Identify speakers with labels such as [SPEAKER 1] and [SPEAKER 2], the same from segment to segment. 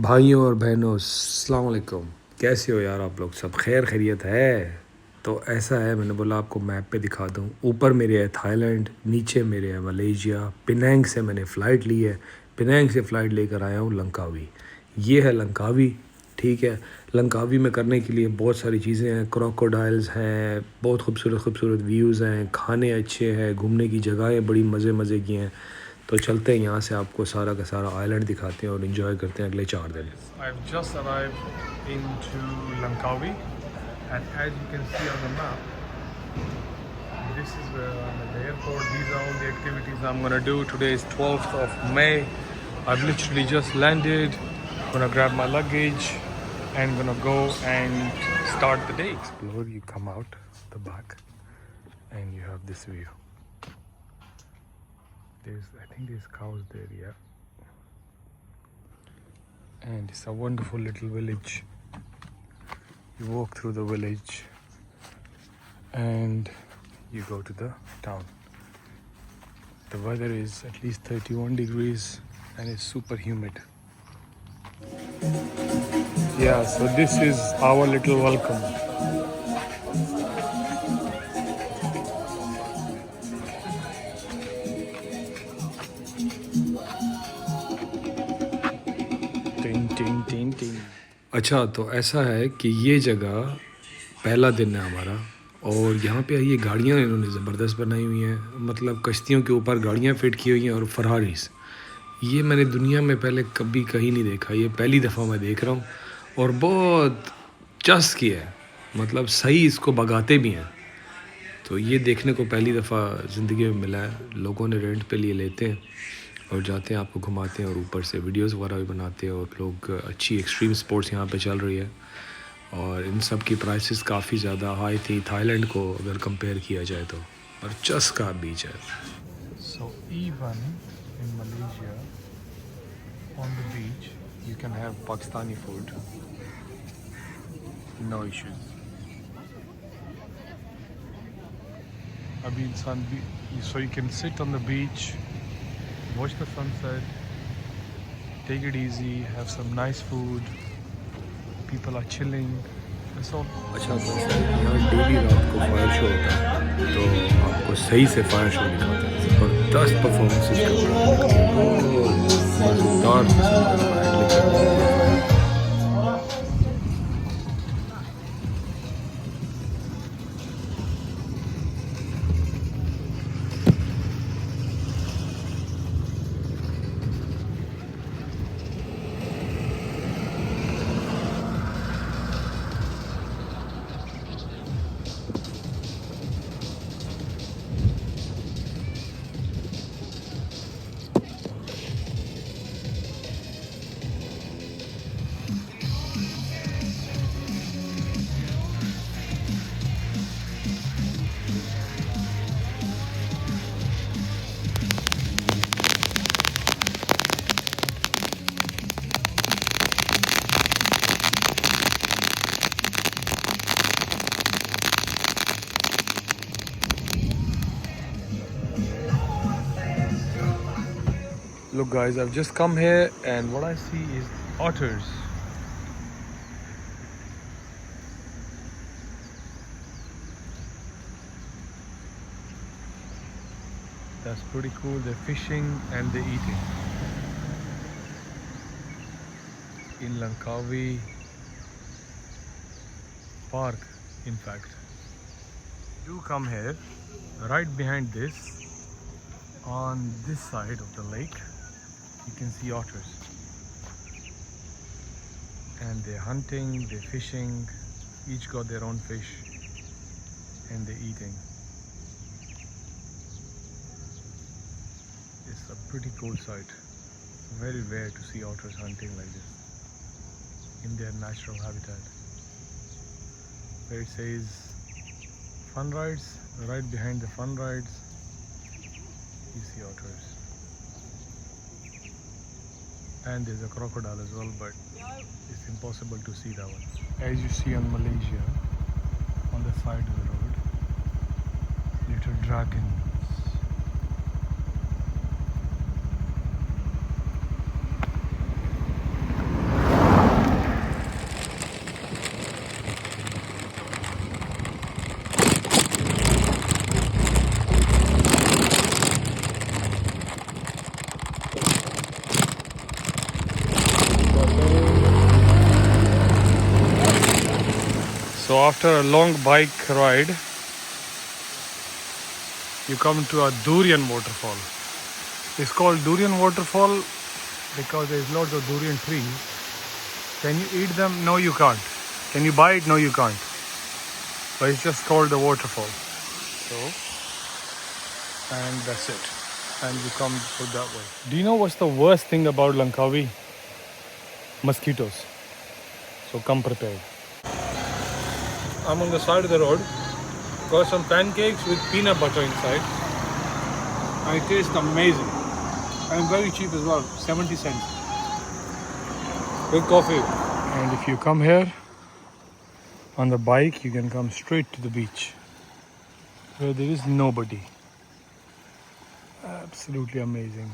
[SPEAKER 1] भाइयों और बहनों अस्सलाम वालेकुम। कैसे हो यार आप लोग? सब खैर खैरियत है? तो ऐसा है, मैंने बोला आपको मैप पे दिखा दूँ। ऊपर मेरे है थाईलैंड, नीचे मेरे है मलेशिया। पिनांग से मैंने फ़्लाइट ली है, पिनांग से फ़्लाइट लेकर आया हूँ लंकावी। ये है लंकावी, ठीक है। लंकावी में करने के लिए बहुत सारी चीज़ें हैं, क्रोकोडाइल्स हैं, बहुत खूबसूरत खूबसूरत व्यूज़ हैं, खाने अच्छे हैं, घूमने की जगहें बड़ी मज़े मज़े की हैं। तो चलते हैं यहाँ से, आपको सारा का सारा आइलैंड दिखाते हैं और इन्जॉय करते हैं अगले 4 दिन।
[SPEAKER 2] I've just arrived into Langkawi, and as you can see on the map, this is where I'm at the airport. These are all the activities I'm gonna do. Today is 12th of May. I've literally just landed. Gonna grab my luggage and gonna go and start the day. Explore. You come out the back, and you have this view. I think there's cows there, yeah. And it's a wonderful little village. You walk through the village and you go to the town. The weather is at least 31 degrees and it's super humid. Yeah, so this is our little welcome. Ting, ting, ting, ting.
[SPEAKER 1] अच्छा, तो ऐसा है कि ये जगह पहला दिन है हमारा, और यहाँ पे ये गाड़ियाँ इन्होंने ज़बरदस्त बनाई हुई हैं। मतलब कश्तियों के ऊपर गाड़ियाँ फिट की हुई हैं और फरारीज़। ये मैंने दुनिया में पहले कभी कहीं नहीं देखा, ये पहली दफ़ा मैं देख रहा हूँ और बहुत चस्क की है। मतलब सही इसको भगाते भी हैं। तो ये देखने को पहली दफ़ा ज़िंदगी में मिला है। लोगों ने रेंट पे लिए लेते हैं और जाते हैं, आपको घुमाते हैं और ऊपर से वीडियोस वगैरह भी बनाते हैं। और लोग अच्छी एक्सट्रीम स्पोर्ट्स यहाँ पे चल रही है और इन सब की प्राइसेस काफ़ी ज़्यादा हाई थी थाईलैंड को अगर कंपेयर किया जाए तो। और चस्क का बीच है।
[SPEAKER 2] So even in Malaysia, on the beach, you can have Pakistani food. No issues. So you can sit on the beach, watch the sunset, take it easy, have some nice food. People are chilling. That's all.
[SPEAKER 1] अच्छा, तो यहाँ daily रात को fire show होता है, तो आपको सही से फायर शो दिखाते हैं। ज़बरदस्त परफॉर्मेंसेस करता है, बहुत मज़ेदार किस्म का फायर लेकिन
[SPEAKER 2] Look guys, I've just come here and what I see is otters. That's pretty cool. They're fishing and they're eating. In Langkawi Park, in fact. Do come here, right behind this, on this side of the lake, you can see otters. And they're hunting, they're fishing, each got their own fish, and they're eating. It's a pretty cool sight. It's very rare to see otters hunting like this in their natural habitat. Where it says fun rides, right behind the fun rides, you see otters. And there's a crocodile as well, but it's impossible to see that one. As you see on Malaysia, on the side of the road, little dragons. So after a long bike ride, you come to a durian waterfall. It's called durian waterfall because there's lots of durian trees. Can you eat them? No, you can't. Can you buy it? No, you can't. But it's just called the waterfall. So, and that's it. And you come through that way. Do you know what's the worst thing about Langkawi? Mosquitoes. So come prepared. I'm on the side of the road. Got some pancakes with peanut butter inside. And it tastes amazing. And very cheap as well, 70 cents. With coffee. And if you come here on the bike, you can come straight to the beach where there is nobody. Absolutely amazing.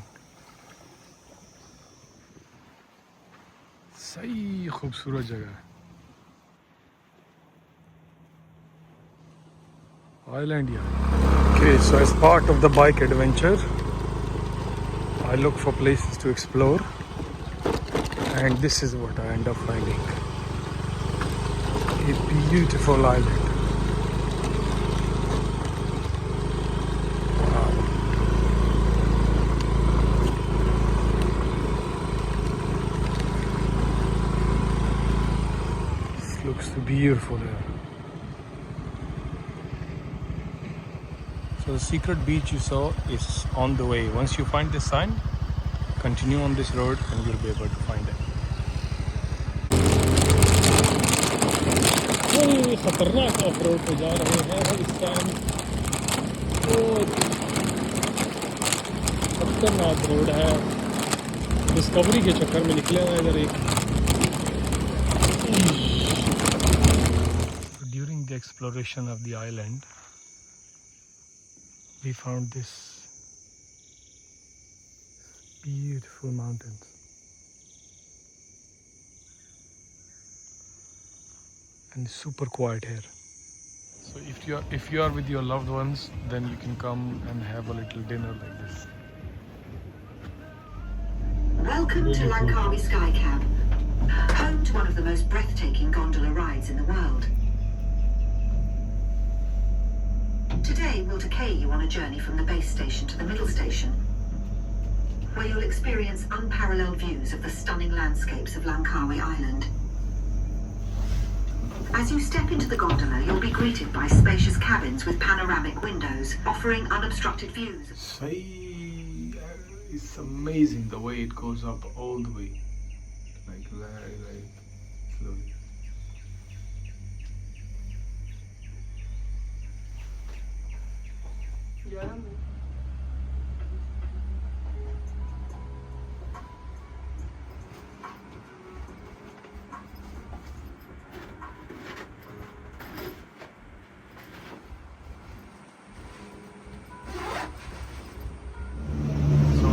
[SPEAKER 2] सही खूबसूरत जगह है. Islandia. Okay, so as part of the bike adventure, I look for places to explore, and this is what I end up finding. A beautiful island. Wow. This looks beautiful here. So the secret beach you saw is on the way. Once you find this sign, continue on this road and you'll be able to find it. खतरनाक of road पे जा रहे हैं इस time. खतरनाक road है. Discovery के चक्कर में निकले हैं इधर एक. During the exploration of the island, we found this beautiful mountains. And super quiet here. So if you are with your loved ones, then you can come and have a little dinner like this.
[SPEAKER 3] Welcome to Langkawi Sky Cab, home to one of the most breathtaking gondola rides in the world. Today we'll take you on a journey from the base station to the middle station, where you'll experience unparalleled views of the stunning landscapes of Langkawi Island. As you step into the gondola, you'll be greeted by spacious cabins with panoramic windows, offering unobstructed views.
[SPEAKER 2] It's amazing the way it goes up all the way, like very, very slowly.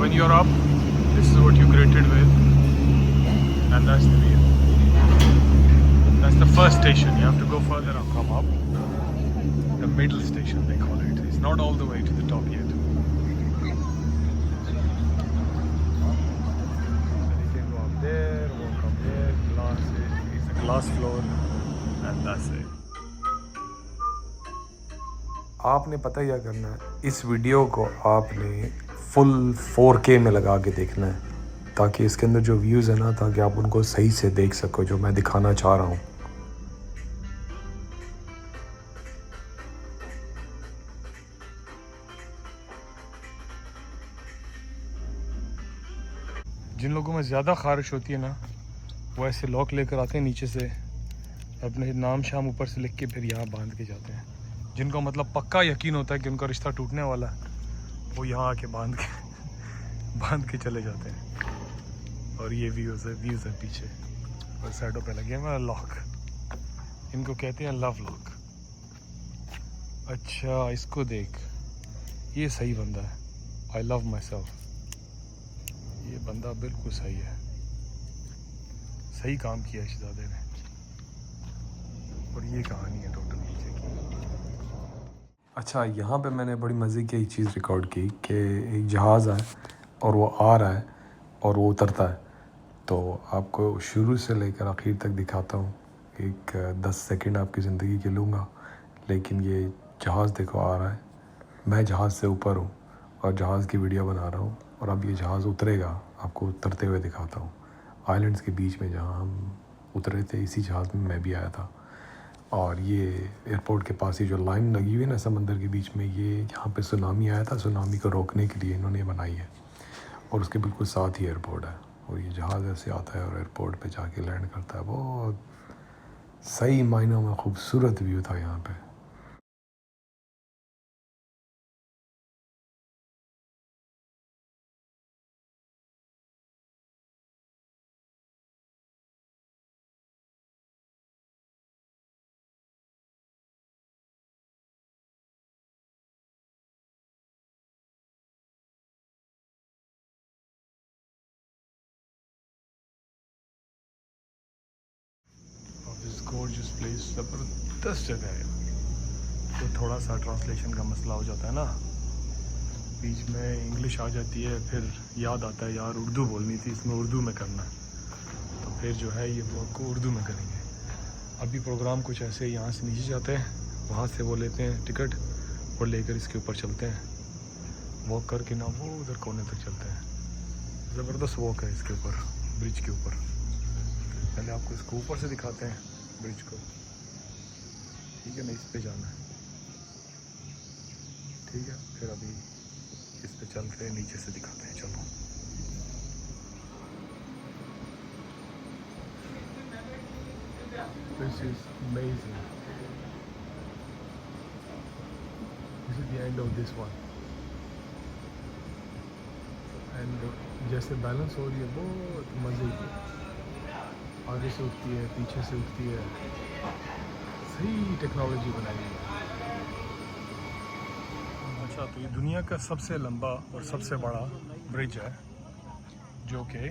[SPEAKER 2] When you're up, this is what you're greeted with, and that's the view. That's the first station. You have to go further up, come up. The middle station they call it. It's not all the way to the top yet. Then you can go up there, walk up there, it's a glass floor, and that's it.
[SPEAKER 1] आपने पता क्या करना है, इस video को आपने full 4K में लगा के देखना है, ताकि इसके अंदर जो व्यूज़ है ना, ताकि आप उनको सही से देख सको जो मैं दिखाना चाह रहा हूँ.
[SPEAKER 2] जिन लोगों में ज़्यादा ख़ारिश होती है ना, वो ऐसे लॉक लेकर आते हैं नीचे से, अपने नाम शाम ऊपर से लिख के फिर यहाँ बांध के जाते हैं. जिनको मतलब पक्का यकीन होता है कि उनका रिश्ता टूटने वाला है, वो यहाँ आके बांध के चले जाते हैं. और ये व्यूज़ है पीछे, और साइडों पे लगे हुए लॉक. इनको कहते हैं लव लॉक. अच्छा, इसको देख, ये सही बंदा है. I love my self. ये बंदा बिल्कुल सही है, सही काम किया शहजादे ने. और ये कहानी है टोटल नीचे की.
[SPEAKER 1] अच्छा, यहाँ पे मैंने बड़ी मज़े की एक चीज़ रिकॉर्ड की कि एक जहाज़ है और वो आ रहा है और वो उतरता है. तो आपको शुरू से लेकर आखिर तक दिखाता हूँ. एक 10 सेकंड आपकी ज़िंदगी के लूँगा, लेकिन ये जहाज़ देखो आ रहा है, मैं जहाज़ से ऊपर हूँ और जहाज़ की वीडियो बना रहा हूँ, और अब ये जहाज़ उतरेगा, आपको उतरते हुए दिखाता हूँ। आइलैंड्स के बीच में जहाँ हम उतरे थे, इसी जहाज़ में मैं भी आया था। और ये एयरपोर्ट के पास ही जो लाइन लगी हुई है ना समंदर के बीच में, ये यहाँ पे सुनामी आया था, सुनामी को रोकने के लिए इन्होंने बनाई है, और उसके बिल्कुल साथ ही एयरपोर्ट है। और ये जहाज़ ऐसे आता है और एयरपोर्ट पे जाके लैंड करता है। बहुत सही मायनों में खूबसूरत व्यू था यहाँ पे।
[SPEAKER 2] दिस गॉर्जियस प्लेस, ज़बरदस्त जगह है। तो थोड़ा सा ट्रांसलेशन का मसला हो जाता है ना, बीच में इंग्लिश आ जाती है, फिर याद आता है यार उर्दू बोलनी थी, इसमें उर्दू में करना है, तो फिर जो है ये ब्लॉग को उर्दू में करेंगे। अभी प्रोग्राम कुछ ऐसे यहाँ से नीचे जाते हैं, वहाँ से वो लेते हैं टिकट और लेकर इसके ऊपर चलते हैं, वॉक करके ना वो उधर कोने तक चलते हैं। ज़बरदस्त वॉक है इसके ऊपर, ब्रिज के ऊपर। पहले आपको इसको ऊपर से दिखाते हैं ब्रिज को, ठीक है ना, इस पे जाना है, ठीक है। फिर अभी इस पे चलते हैं, नीचे से दिखाते हैं, चलो। This is amazing. This is the end of this one. And जैसे बैलेंस हो रही है बहुत मज़े की, आगे से उठती है, पीछे से उठती है, सही टेक्नोलॉजी बनाई है। अच्छा, तो ये दुनिया का सबसे लंबा और सबसे बड़ा ब्रिज है, जो कि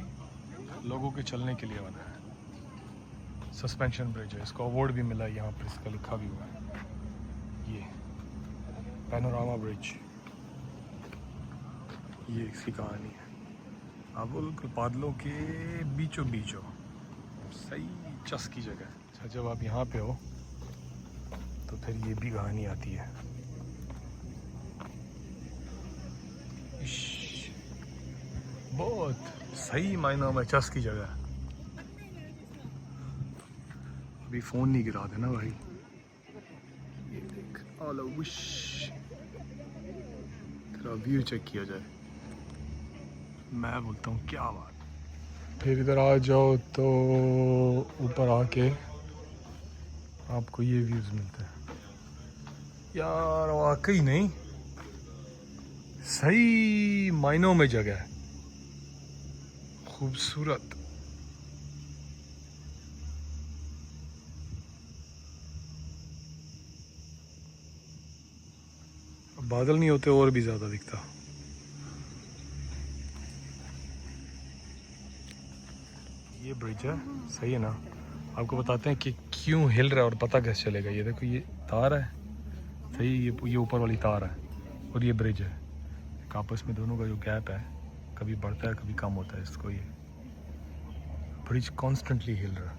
[SPEAKER 2] लोगों के चलने के लिए बना है। सस्पेंशन ब्रिज है, इसको अवार्ड भी मिला है, यहाँ पर इसका लिखा भी हुआ है, ये पैनोरामा ब्रिज। ये इसकी कहानी है। आप बिल्कुल बादलों के बीचों बीच हो, सही चस की जगह। अच्छा, जब आप यहाँ पे हो तो फिर ये भी कहानी आती है। बहुत सही मायनों में चस की जगह है। अभी फ़ोन नहीं गिरा देना भाई। ये देख ऑल विश, तेरा व्यू चेक किया जाए। मैं बोलता हूँ क्या बात। फिर इधर आ जाओ तो ऊपर आके आपको ये व्यूज़ मिलते हैं। यार वाकई नहीं, सही मायनों में जगह है, खूबसूरत। बादल नहीं होते और भी ज़्यादा दिखता। ये ब्रिज है, सही है ना। आपको बताते हैं कि क्यों हिल रहा है और पता कैसे चलेगा। ये देखो, ये तार है, सही, ये ऊपर वाली तार है और ये ब्रिज है। आपस में दोनों का जो गैप है, कभी बढ़ता है कभी कम होता है। इसको ये ब्रिज कॉन्स्टेंटली हिल रहा है।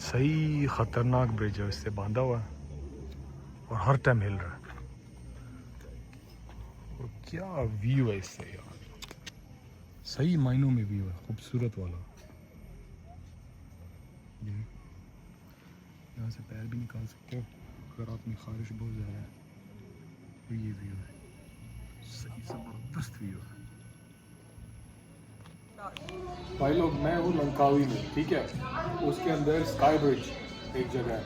[SPEAKER 2] सही ख़तरनाक ब्रिज है, इससे बांधा हुआ है और हर टाइम हिल रहा है। और क्या व्यू है इससे यार, सही मायनों में व्यू है, खूबसूरत वाला। यहाँ से पैर भी निकाल सकते हो अगर आप में ख़ारिश बहुत ज़्यादा है। तो ये व्यू है, सही ज़बरदस्त व्यू है
[SPEAKER 1] भाई लोग। मैं हूँ लंकावी में, ठीक है। उसके अंदर स्काई ब्रिज एक जगह है,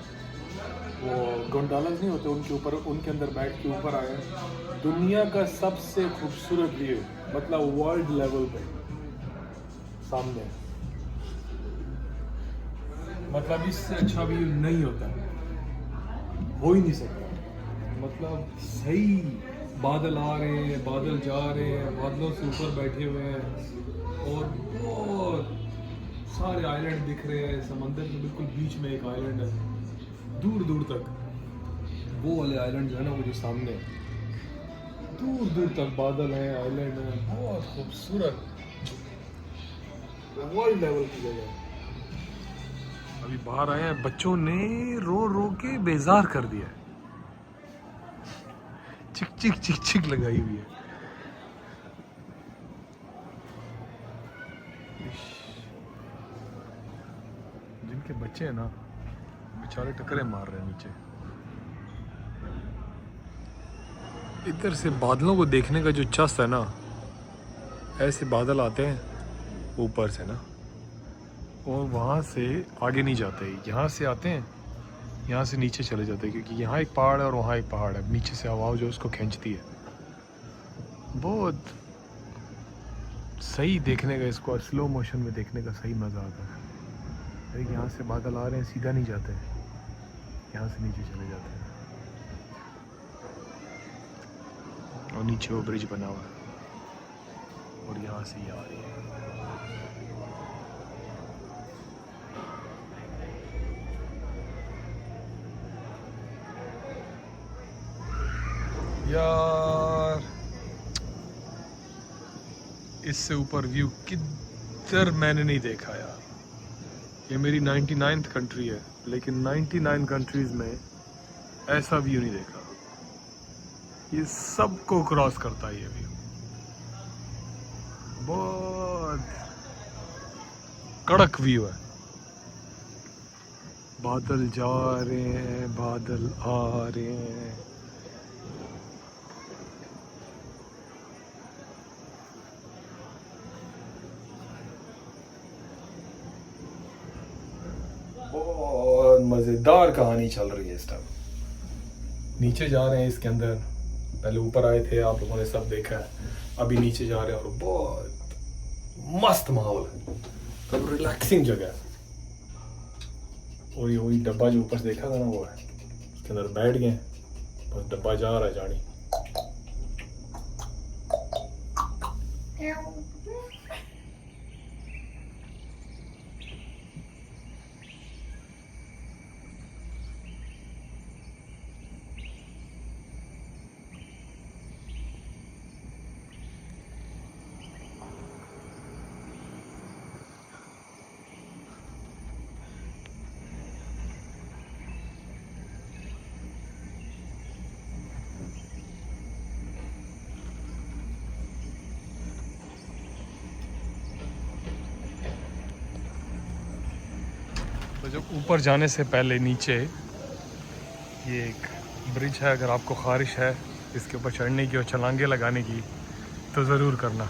[SPEAKER 1] वो गोंडालास नहीं होते, उनके ऊपर, उनके अंदर बैठ के ऊपर आए हैं। दुनिया का सबसे खूबसूरत व्यू, मतलब वर्ल्ड लेवल पे सामने, मतलब इससे अच्छा व्यू नहीं होता, हो ही नहीं सकता। मतलब सही बादल आ रहे हैं, बादल जा रहे हैं, बादलों से ऊपर बैठे हुए हैं और बहुत सारे आइलैंड दिख रहे हैं। समंदर के बिल्कुल बीच में एक आइलैंड है, दूर दूर तक वो वाले आइलैंड जो है ना, वो जो सामने दूर दूर तक बादल हैं, आइलैंड हैं। बहुत खूबसूरत वर्ल्ड लेवल की जगह है। अभी बाहर आए हैं, बच्चों ने रो रो के बेजार कर दिया है, चिक चिक चिक चिक लगाई हुई है। जिनके बच्चे हैं ना बेचारे टकरे मार रहे हैं नीचे। इधर से बादलों को देखने का जो चस्प है ना, ऐसे बादल आते हैं ऊपर से ना, और वहाँ से आगे नहीं जाते, यहाँ से आते हैं, यहाँ से नीचे चले जाते हैं, क्योंकि यहाँ एक पहाड़ है और वहाँ एक पहाड़ है, नीचे से हवा जो उसको खींचती है। बहुत सही देखने का, इसको स्लो मोशन में देखने का सही मज़ा आता है। लेकिन यहाँ से बादल आ रहे हैं, सीधा नहीं जाते हैं, यहाँ से नीचे चले जाते हैं, और नीचे वो ब्रिज बना हुआ है और यहाँ से ये आ रही है। यार इससे ऊपर व्यू किधर मैंने नहीं देखा यार। ये मेरी 99th कंट्री है, लेकिन 99 कंट्रीज में ऐसा व्यू नहीं देखा। ये सबको क्रॉस करता है ये व्यू। बहुत कड़क व्यू है। बादल जा रहे हैं, बादल आ रहे हैं। बहुत मजेदार कहानी चल रही है इस टाइम। नीचे जा रहे हैं इसके अंदर, पहले ऊपर आए थे, आप लोगों ने सब देखा है, अभी नीचे जा रहे हैं और बहुत मस्त माहौल है, तो रिलैक्सिंग जगह है। और ये वही डब्बा जो ऊपर से देखा था ना, वो है, उसके अंदर बैठ गए, बस डब्बा जा रहा है जानी। तो जब ऊपर जाने से पहले नीचे ये एक ब्रिज है, अगर आपको ख्वाहिश है इसके ऊपर चढ़ने की और छलांगे लगाने की तो ज़रूर करना।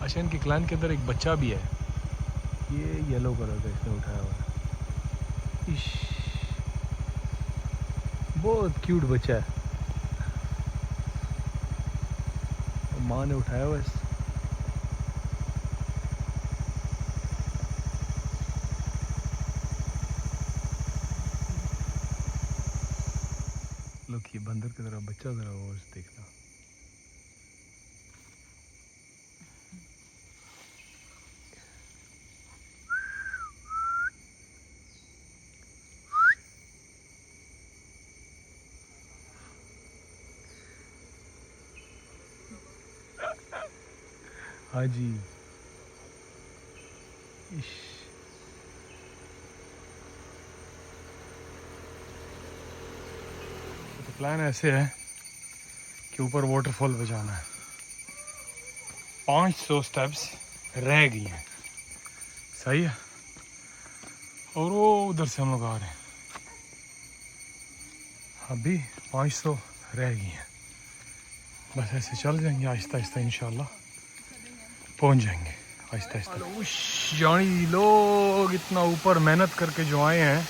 [SPEAKER 1] अच्छा, इनके क्लान के अंदर एक बच्चा भी है, ये येलो कलर का इसने उठाया हुआ है। इश, बहुत क्यूट बच्चा है, माँ ने उठाया हुआ है। लोग ये बंदर की तरह बच्चा जरा वो देखना। हाँ जी, इश, तो प्लान ऐसे है कि ऊपर वाटरफॉल पे जाना है। 500 स्टेप्स रह गई हैं, सही है, और वो उधर से हम लोग आ रहे हैं। अभी 500 रह गई हैं, बस ऐसे चल जाएंगे आहिस्ता आहिस्ता, इंशाल्लाह पहुंच जाएंगे आहिस्ता आहिस्ता। जानी लोग इतना ऊपर मेहनत करके जो आए हैं,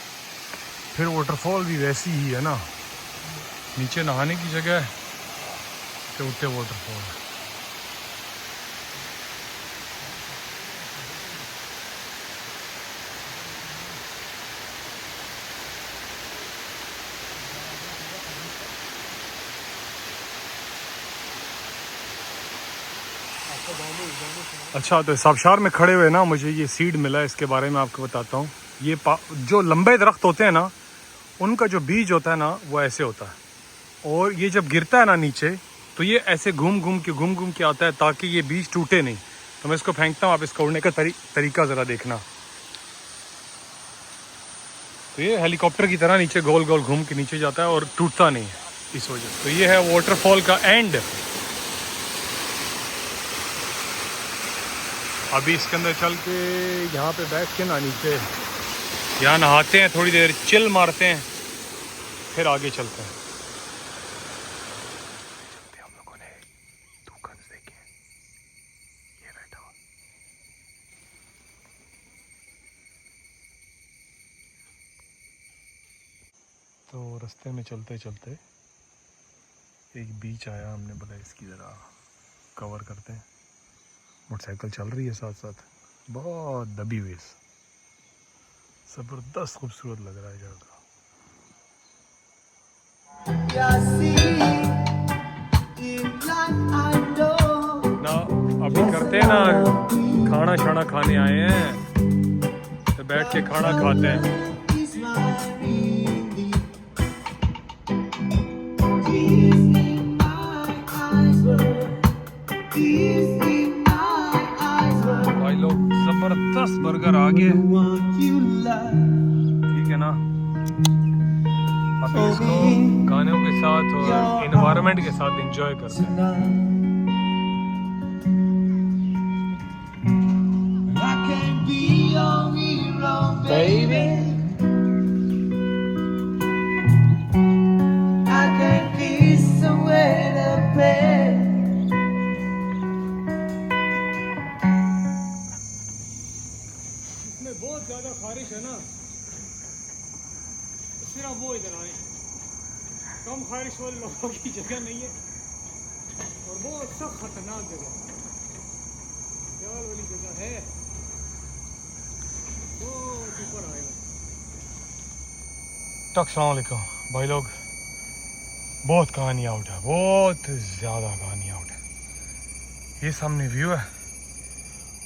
[SPEAKER 1] फिर वाटरफॉल भी वैसी ही है ना, नीचे नहाने की जगह है तो ऊपर वाटरफॉल है। अच्छा, तो साबशार में खड़े हुए ना मुझे ये सीड मिला है, इसके बारे में आपको बताता हूँ। ये जो लंबे दरख्त होते हैं ना, उनका जो बीज होता है ना वो ऐसे होता है, और ये जब गिरता है ना नीचे तो ये ऐसे घूम घूम के आता है ताकि ये बीज टूटे नहीं। तो मैं इसको फेंकता हूँ, आप इसको उड़ने का तरीका ज़रा देखना।
[SPEAKER 2] तो ये हेलीकॉप्टर की तरह नीचे गोल गोल घूम के नीचे जाता है और टूटता नहीं है इस वजह से। तो ये है वाटरफॉल का एंड। अभी इसके अंदर चल के यहाँ पे बैठ के ना नीचे यहाँ नहाते हैं, थोड़ी देर चिल मारते हैं, फिर आगे चलते हैं। हम लोगों ने टोकन्स देखे, ये बैठा हुआ। तो रास्ते में चलते चलते एक बीच आया, हमने बोला इसकी ज़रा कवर करते हैं। मोटरसाइकिल चल रही है साथ साथ, बहुत दबी हुई, ज़बरदस्त खूबसूरत लग रहा है जगह। ना अभी करते हैं ना, खाना शाना खाने आए हैं तो बैठ के खाना खाते हैं। भाई लोग जबरदस्त बर्गर आ गए, ठीक है ना। अभी इसको गानों के साथ और एनवायरनमेंट के साथ एंजॉय करते हैं।
[SPEAKER 4] Baby, I can't be somewhere to play.
[SPEAKER 2] इसमें बहुत ज़्यादा बारिश है ना, सिर्फ वो इधर आए, कम बारिश वाले लोगों की जगह नहीं है और बहुत सख्त खतरनाक जगह, प्यार वाली जगह है, बहुत ऊपर आएगा। अस्सलाम वालेकुम भाई लोग, बहुत कहानी आउट है, बहुत ज़्यादा कहानी आउट है। ये सामने व्यू है,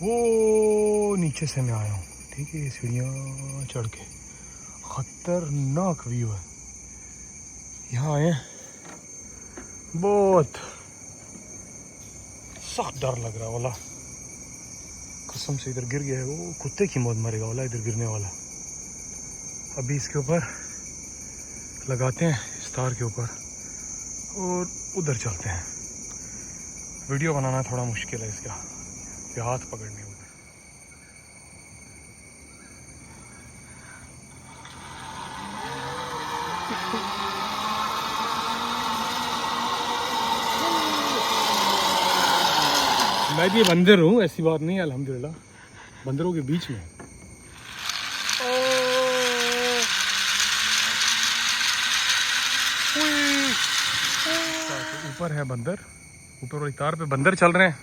[SPEAKER 2] वो नीचे से मैं आया हूँ, ठीक है, ये सीढ़ियाँ चढ़ के खतरनाक व्यू है। यहाँ आए बहुत सख्त डर लग रहा है वाला, कसम से इधर गिर गया है, वो कुत्ते की मौत मरेगा वाला इधर गिरने वाला। अभी इसके ऊपर लगाते हैं, इस तार के ऊपर, और उधर चलते हैं। वीडियो बनाना थोड़ा मुश्किल है इसका, ये हाथ पकड़ने उधर। मैं भी बंदर हूँ, ऐसी बात नहीं है, अल्हम्दुलिल्लाह बंदरों के बीच में। ऊपर है बंदर, ऊपर वाली तार पे बंदर चल रहे हैं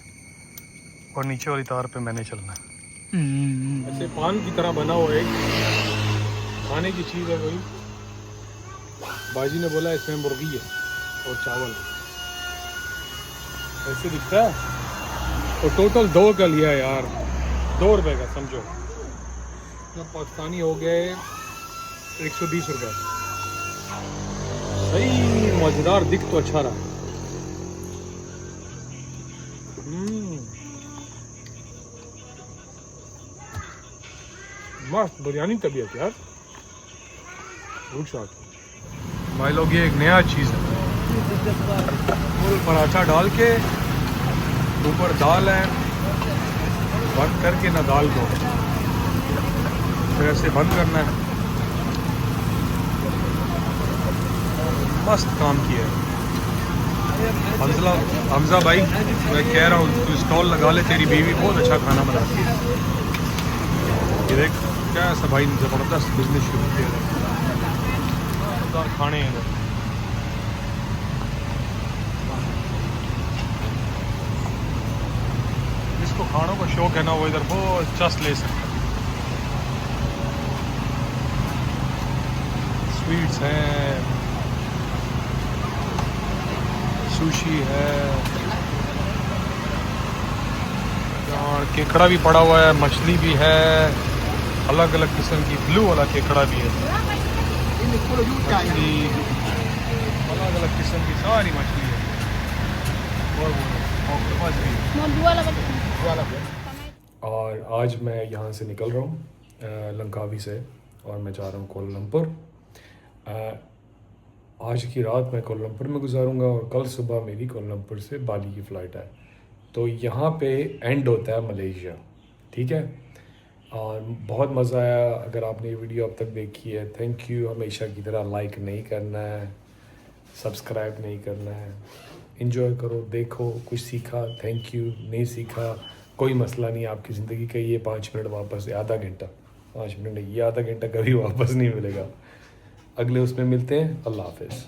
[SPEAKER 2] और नीचे वाली तार पे मैंने चलना है। ऐसे पान की तरह बना हुआ एक खाने की चीज़ है कोई, बाजी ने बोला इसमें मुर्गी है और चावल, ऐसे दिखता है। और टोटल 2 का लिया है यार, 2 रुपए का समझो, तो पाकिस्तानी हो गए 120 रुपये। सही मज़ेदार, दिख तो अच्छा रहा। मस्त बिरयानी तबीयत यार, गुड शॉट भाई लोग। ये एक नया चीज़ है, फुल पराठा डाल के ऊपर दाल है, बंद करके ना दाल को फिर ऐसे बंद करना है। मस्त काम किया है हमजा भाई, मैं कह रहा हूँ तू स्टॉल लगा ले, तेरी बीवी बहुत अच्छा खाना बनाती है। ये देख क्या ऐसा भाई, ज़बरदस्त बिजनेस शुरू किया है, खाने हैं इधर। जिसको खानों का शौक है ना, वो इधर बहुत चस ले सकता है। स्वीट्स हैं, सुशी है, और केकड़ा भी पड़ा हुआ है, मछली भी है, अलग अलग किस्म की, ब्लू वाला केकड़ा भी है, मछली अलग अलग किस्म की सारी मछली है, और ऑक्टोपस भी। और आज मैं यहाँ से निकल रहा हूँ लंकावी से,
[SPEAKER 1] और मैं जा रहा हूँ कोलमपुर। आज की रात मैं कोलमपुर में गुजारूंगा और कल सुबह मेरी कोलमपुर से बाली की फ़्लाइट है। तो यहाँ पे एंड होता है मलेशिया, ठीक है। और बहुत मज़ा आया। अगर आपने ये वीडियो अब तक देखी है, थैंक यू। हमेशा की तरह लाइक नहीं करना है, सब्सक्राइब नहीं करना है। एंजॉय करो, देखो, कुछ सीखा थैंक यू, नहीं सीखा कोई मसला नहीं। आपकी ज़िंदगी का ये 5 मिनट वापस, आधा घंटा, 5 मिनट नहीं, ये आधा घंटा कभी वापस नहीं मिलेगा। अगले उसमें मिलते हैं। अल्लाह हाफ़िज़।